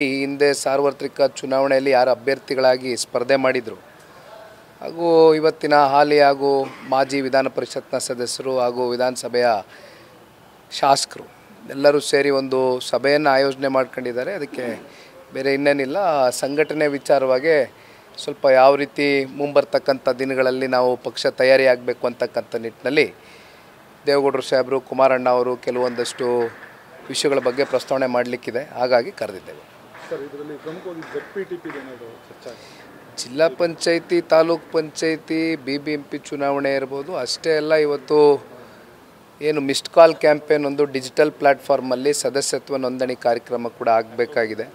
ಈ ಹಿಂದೆ ಸಾರ್ವತ್ರಿಕ ಚುನಾವಣೆಯಲ್ಲಿ ಯಾರು ಅಭ್ಯರ್ಥಿಗಳಾಗಿ ಸ್ಪರ್ಧೆ ಮಾಡಿದರು ಹಾಗೂ ಇವತ್ತಿನ ಹಾಲಿ ಹಾಗೂ ಮಾಜಿ ವಿಧಾನ ಪರಿಷತ್ನ ಸದಸ್ಯರು ಹಾಗೂ ವಿಧಾನಸಭೆಯ ಶಾಸಕರು ಎಲ್ಲರೂ ಸೇರಿ ಒಂದು ಸಭೆಯನ್ನು ಆಯೋಜನೆ ಮಾಡ್ಕೊಂಡಿದ್ದಾರೆ. ಅದಕ್ಕೆ ಬೇರೆ ಇನ್ನೇನಿಲ್ಲ, ಸಂಘಟನೆ ವಿಚಾರವಾಗಿ ಸ್ವಲ್ಪ ಯಾವ ರೀತಿ ಮುಂಬರ್ತಕ್ಕಂಥ ದಿನಗಳಲ್ಲಿ ನಾವು ಪಕ್ಷ ತಯಾರಿ ಆಗಬೇಕು ಅಂತಕ್ಕಂಥ ನಿಟ್ಟಿನಲ್ಲಿ ದೇವೇಗೌಡರು ಸಾಹೇಬರು, ಕುಮಾರಣ್ಣ ಅವರು ಕೆಲವೊಂದಷ್ಟು ವಿಷಯಗಳ ಬಗ್ಗೆ ಪ್ರಸ್ತಾವನೆ ಮಾಡಲಿಕ್ಕಿದೆ, ಹಾಗಾಗಿ ಕರೆದಿದ್ದೇವೆ. ಜಿಲ್ಲಾ ಪಂಚಾಯಿತಿ, ತಾಲೂಕು ಪಂಚಾಯಿತಿ, BBMP ಚುನಾವಣೆ ಇರ್ಬೋದು, ಅಷ್ಟೇ ಅಲ್ಲ ಇವತ್ತು ಏನು ಮಿಸ್ಡ್ ಕಾಲ್ ಕ್ಯಾಂಪೇನ್ ಒಂದು ಡಿಜಿಟಲ್ ಪ್ಲ್ಯಾಟ್ಫಾರ್ಮಲ್ಲಿ ಸದಸ್ಯತ್ವ ನೋಂದಣಿ ಕಾರ್ಯಕ್ರಮ ಕೂಡ ಆಗಬೇಕಾಗಿದೆ.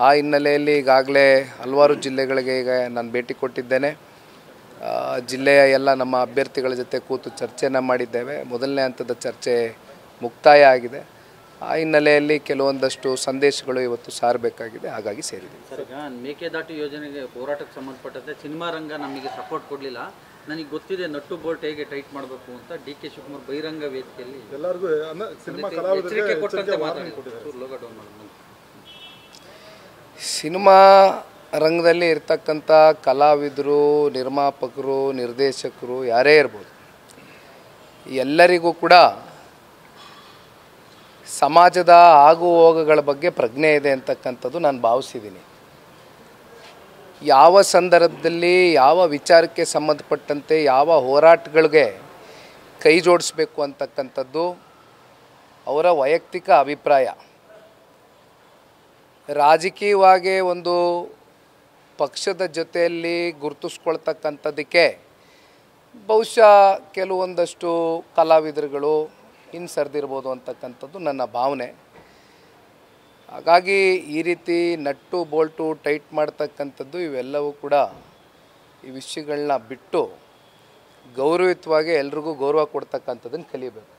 ಆ ಹಿನ್ನೆಲೆಯಲ್ಲಿ ಈಗಾಗಲೇ ಹಲವಾರು ಜಿಲ್ಲೆಗಳಿಗೆ ಈಗ ನಾನು ಭೇಟಿ ಕೊಟ್ಟಿದ್ದೇನೆ. ಜಿಲ್ಲೆಯ ಎಲ್ಲ ನಮ್ಮ ಅಭ್ಯರ್ಥಿಗಳ ಜೊತೆ ಕೂತು ಚರ್ಚೆಯನ್ನು ಮಾಡಿದ್ದೇವೆ. ಮೊದಲನೇ ಹಂತದ ಚರ್ಚೆ ಮುಕ್ತಾಯ ಆಗಿದೆ. ಆ ಹಿನ್ನೆಲೆಯಲ್ಲಿ ಕೆಲವೊಂದಷ್ಟು ಸಂದೇಶಗಳು ಇವತ್ತು ಸಾರಬೇಕಾಗಿದೆ, ಹಾಗಾಗಿ ಸೇರಿದೆ. ಸರ್, ಈಗ ಮೇಕೆದಾಟು ಯೋಜನೆಗೆ ಹೋರಾಟಕ್ಕೆ ಸಂಬಂಧಪಟ್ಟಂತೆ ಸಿನಿಮಾ ರಂಗ ನಮಗೆ ಸಪೋರ್ಟ್ ಕೊಡಲಿಲ್ಲ. ನನಗೆ ಗೊತ್ತಿದೆ ನಟ್ಟು ಬೋಲ್ಟ್ ಹೇಗೆ ಟೈಟ್ ಮಾಡಬೇಕು ಅಂತ DK ಶಿವಕುಮಾರ್ ಬಹಿರಂಗ ವೇದಿಕೆಯಲ್ಲಿ ಎಲ್ಲರಿಗೂ ಎಚ್ಚರಿಕೆ ಕೊಟ್ಟಂತೆ ಮಾತಾಡಿದ್ದಾರೆ. ಸಿನಿಮಾ ರಂಗದಲ್ಲಿ ಇರ್ತಕ್ಕಂಥ ಕಲಾವಿದರು, ನಿರ್ಮಾಪಕರು, ನಿರ್ದೇಶಕರು ಯಾರೇ ಇರ್ಬೋದು, ಎಲ್ಲರಿಗೂ ಕೂಡ ಸಮಾಜದ ಆಗು ಹೋಗುಗಳ ಬಗ್ಗೆ ಪ್ರಜ್ಞೆ ಇದೆ ಅಂತಕ್ಕಂಥದ್ದು ನಾನು ಭಾವಿಸಿದ್ದೀನಿ. ಯಾವ ಸಂದರ್ಭದಲ್ಲಿ ಯಾವ ವಿಚಾರಕ್ಕೆ ಸಂಬಂಧಪಟ್ಟಂತೆ ಯಾವ ಹೋರಾಟಗಳಿಗೆ ಕೈ ಜೋಡಿಸ್ಬೇಕು ಅಂತಕ್ಕಂಥದ್ದು ಅವರ ವೈಯಕ್ತಿಕ ಅಭಿಪ್ರಾಯ. ರಾಜಕೀಯವಾಗಿ ಒಂದು ಪಕ್ಷದ ಜೊತೆಯಲ್ಲಿ ಗುರುತಿಸ್ಕೊಳ್ತಕ್ಕಂಥದ್ದಕ್ಕೆ ಬಹುಶಃ ಕೆಲವೊಂದಷ್ಟು ಕಲಾವಿದರುಗಳು ಹಿಂಸರಿದಿರ್ಬೋದು ಅಂತಕ್ಕಂಥದ್ದು ನನ್ನ ಭಾವನೆ. ಹಾಗಾಗಿ ಈ ರೀತಿ ನಟ್ಟು ಬೋಲ್ಟು ಟೈಟ್ ಮಾಡ್ತಕ್ಕಂಥದ್ದು ಇವೆಲ್ಲವೂ ಕೂಡ ಈ ವಿಷಯಗಳನ್ನ ಬಿಟ್ಟು ಗೌರವಯುತವಾಗಿ ಎಲ್ರಿಗೂ ಗೌರವ ಕೊಡ್ತಕ್ಕಂಥದ್ದನ್ನು ಕಲಿಬೇಕು.